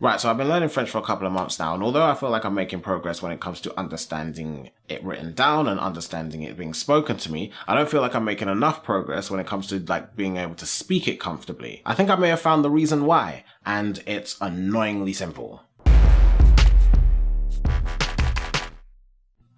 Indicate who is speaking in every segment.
Speaker 1: Right, so I've been learning French for a couple of months now, and although I feel like I'm making progress when it comes to understanding it written down and understanding it being spoken to me, I don't feel like I'm making enough progress when it comes to like being able to speak it comfortably. I think I may have found the reason why, and it's annoyingly simple.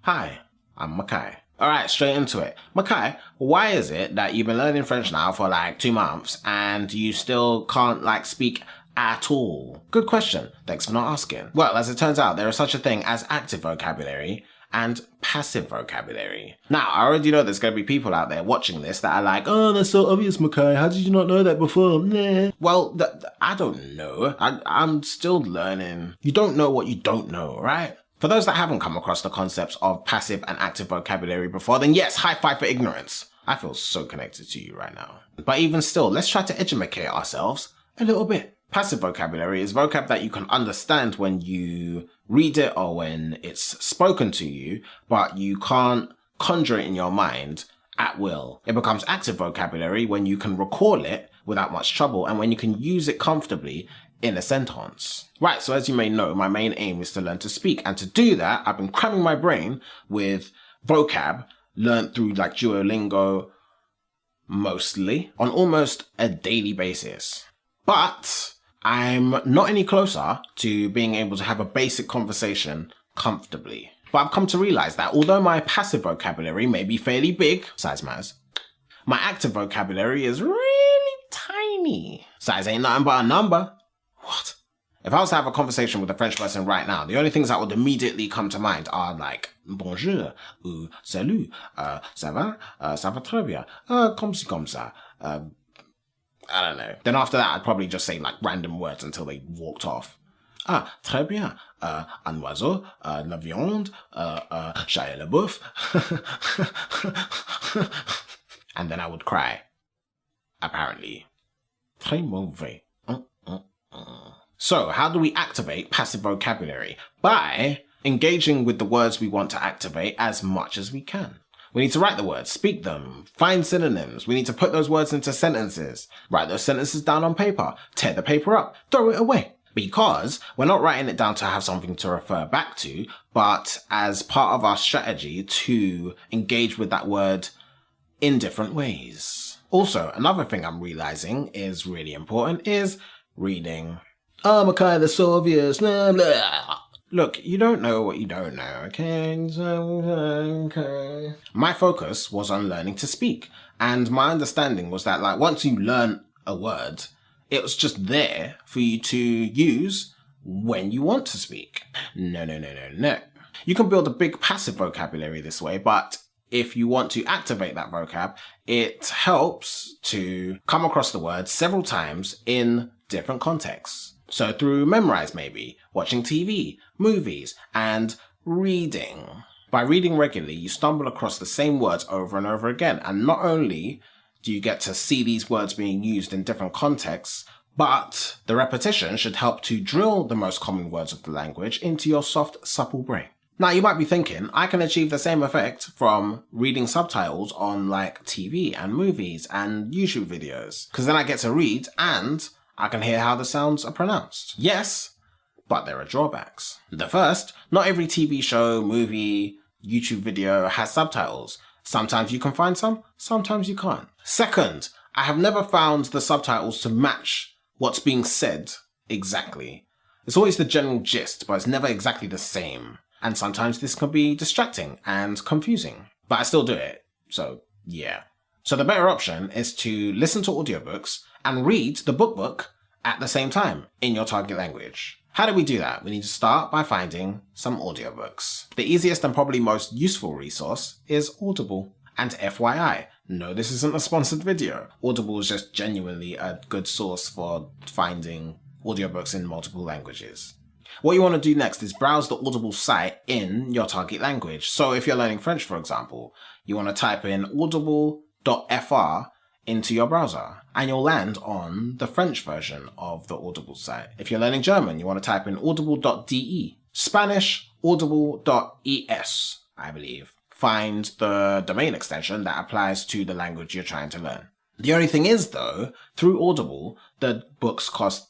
Speaker 1: Hi, I'm Makai. Alright, straight into it. Makai, why is it that you've been learning French now for like 2 months and you still can't like speak at all? Good question. Thanks for not asking. Well, as it turns out, there is such a thing as active vocabulary and passive vocabulary. Now, I already know there's going to be people out there watching this that are like, oh, that's so obvious, Makai. How did you not know that before? Nah. Well, I don't know. I'm still learning. You don't know what you don't know, right? For those that haven't come across the concepts of passive and active vocabulary before, then yes, high five for ignorance. I feel so connected to you right now. But even still, let's try to educate ourselves a little bit. Passive vocabulary is vocab that you can understand when you read it or when it's spoken to you, but you can't conjure it in your mind at will. It becomes active vocabulary when you can recall it without much trouble and when you can use it comfortably in a sentence. Right, so as you may know, my main aim is to learn to speak, and to do that, I've been cramming my brain with vocab learned through like Duolingo mostly on almost a daily basis. But I'm not any closer to being able to have a basic conversation comfortably. But I've come to realize that although my passive vocabulary may be fairly big, size matters, my active vocabulary is really tiny. Size ain't nothing but a number. What? If I was to have a conversation with a French person right now, the only things that would immediately come to mind are like bonjour, ou salut, ça va très bien, comme ci comme ça, I don't know. Then after that, I'd probably just say like random words until they walked off. Ah, très bien, un oiseau, la viande, j'aille la bouffe. And then I would cry. Apparently. Très mauvais. So, how do we activate passive vocabulary? By engaging with the words we want to activate as much as we can. We need to write the words, speak them, find synonyms. We need to put those words into sentences, write those sentences down on paper, tear the paper up, throw it away. Because we're not writing it down to have something to refer back to, but as part of our strategy to engage with that word in different ways. Also, another thing I'm realizing is really important is reading. Oh, Makai, that's so obvious. Blah, blah. Look, you don't know what you don't know, okay? Okay. My focus was on learning to speak, and my understanding was that like once you learn a word, it was just there for you to use when you want to speak. No. You can build a big passive vocabulary this way, but if you want to activate that vocab, it helps to come across the word several times in different contexts. So through memorize maybe, watching TV, movies, and reading. By reading regularly, you stumble across the same words over and over again. And not only do you get to see these words being used in different contexts, but the repetition should help to drill the most common words of the language into your soft, supple brain. Now you might be thinking, I can achieve the same effect from reading subtitles on like TV and movies and YouTube videos. Because then I get to read and I can hear how the sounds are pronounced. Yes, but there are drawbacks. The first, not every TV show, movie, YouTube video has subtitles. Sometimes you can find some, sometimes you can't. Second, I have never found the subtitles to match what's being said exactly. It's always the general gist, but it's never exactly the same. And sometimes this can be distracting and confusing, but I still do it. So yeah. So the better option is to listen to audiobooks and read the book at the same time in your target language. How do we do that? We need to start by finding some audiobooks. The easiest and probably most useful resource is Audible. And FYI, no, this isn't a sponsored video. Audible is just genuinely a good source for finding audiobooks in multiple languages. What you want to do next is browse the Audible site in your target language. So if you're learning French, for example, you want to type in audible.fr into your browser and you'll land on the French version of the Audible site. If you're learning German, you want to type in audible.de. Spanish, audible.es, I believe. Find the domain extension that applies to the language you're trying to learn. The only thing is though, through Audible, the books cost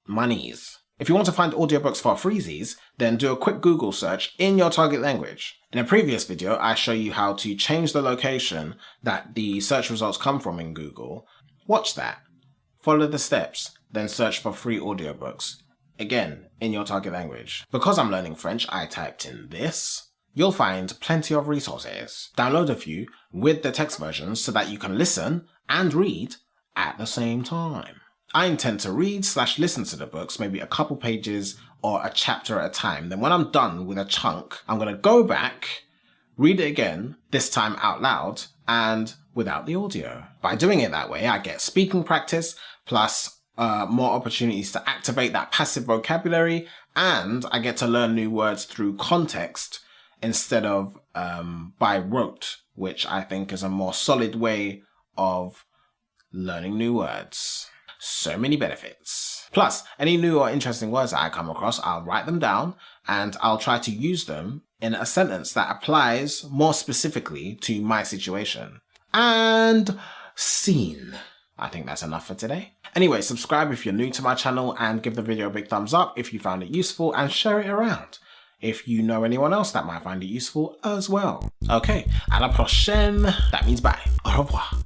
Speaker 1: monies. If you want to find audiobooks for freezies, then do a quick Google search in your target language. In a previous video, I show you how to change the location that the search results come from in Google. Watch that, follow the steps, then search for free audiobooks. Again, in your target language. Because I'm learning French, I typed in this. You'll find plenty of resources. Download a few with the text versions so that you can listen and read at the same time. I intend to read/listen to the books, maybe a couple pages or a chapter at a time. Then when I'm done with a chunk, I'm going to go back, read it again, this time out loud and without the audio. By doing it that way, I get speaking practice plus more opportunities to activate that passive vocabulary, and I get to learn new words through context instead of by rote, which I think is a more solid way of learning new words. So many benefits. Plus, any new or interesting words that I come across, I'll write them down and I'll try to use them in a sentence that applies more specifically to my situation. And scene. I think that's enough for today. Anyway, subscribe if you're new to my channel and give the video a big thumbs up if you found it useful, and share it around if you know anyone else that might find it useful as well. Okay, à la prochaine. That means bye. Au revoir.